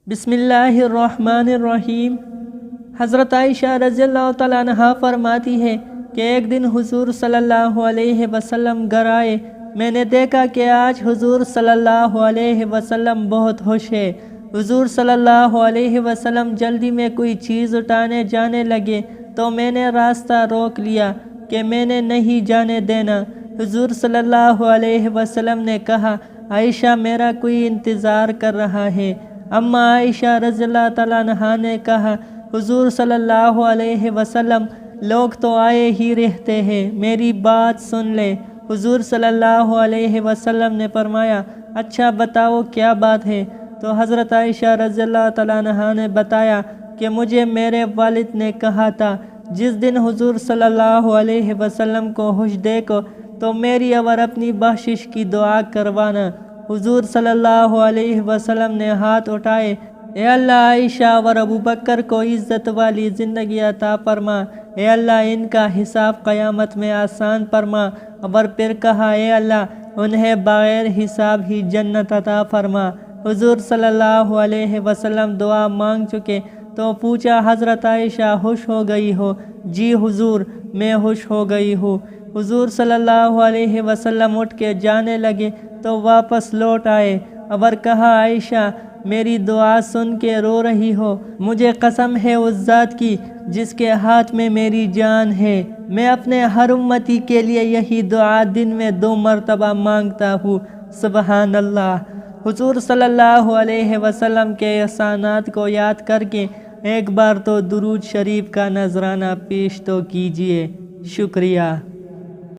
بسم اللہ الرحمن الرحیم۔ حضرت عائشہ رضی اللہ تعالیٰ عنہا فرماتی ہے کہ ایک دن حضور صلی اللہ علیہ وسلم گھر آئے۔ میں نے دیکھا کہ آج حضور صلی اللہ علیہ وسلم بہت خوش ہے۔ حضور صلی اللہ علیہ وسلم جلدی میں کوئی چیز اٹھانے جانے لگے تو میں نے راستہ روک لیا کہ میں نے نہیں جانے دینا۔ حضور صلی اللہ علیہ وسلم نے کہا، عائشہ میرا کوئی انتظار کر رہا ہے۔ اما عائشہ رضی اللہ تعالیٰ عنہا نے کہا، حضور صلی اللہ علیہ وسلم لوگ تو آئے ہی رہتے ہیں، میری بات سن لے۔ حضور صلی اللہ علیہ وسلم نے فرمایا، اچھا بتاؤ کیا بات ہے؟ تو حضرت عائشہ رضی اللہ تعالیٰ عنہا نے بتایا کہ مجھے میرے والد نے کہا تھا جس دن حضور صلی اللہ علیہ وسلم کو خوش دیکھو تو میری اور اپنی بخشش کی دعا کروانا۔ حضور صلی اللہ علیہ وسلم نے ہاتھ اٹھائے، اے اللہ عائشہ اور ابو بکر کو عزت والی زندگی عطا فرما، اے اللہ ان کا حساب قیامت میں آسان فرما، اور پھر کہا، اے اللہ انہیں بغیر حساب ہی جنت عطا فرما۔ حضور صلی اللہ علیہ وسلم دعا مانگ چکے تو پوچھا، حضرت عائشہ خوش ہو گئی ہو؟ جی حضور میں خوش ہو گئی ہوں۔ حضور صلی اللہ علیہ وسلم اٹھ کے جانے لگے تو واپس لوٹ آئے اور کہا، عائشہ میری دعا سن کے رو رہی ہو؟ مجھے قسم ہے اس ذات کی جس کے ہاتھ میں میری جان ہے، میں اپنے ہر امتی کے لیے یہی دعا دن میں 2 مرتبہ مانگتا ہوں۔ سبحان اللہ۔ حضور صلی اللہ علیہ وسلم کے احسانات کو یاد کر کے ایک بار تو درود شریف کا نذرانہ پیش تو کیجیے۔ شکریہ۔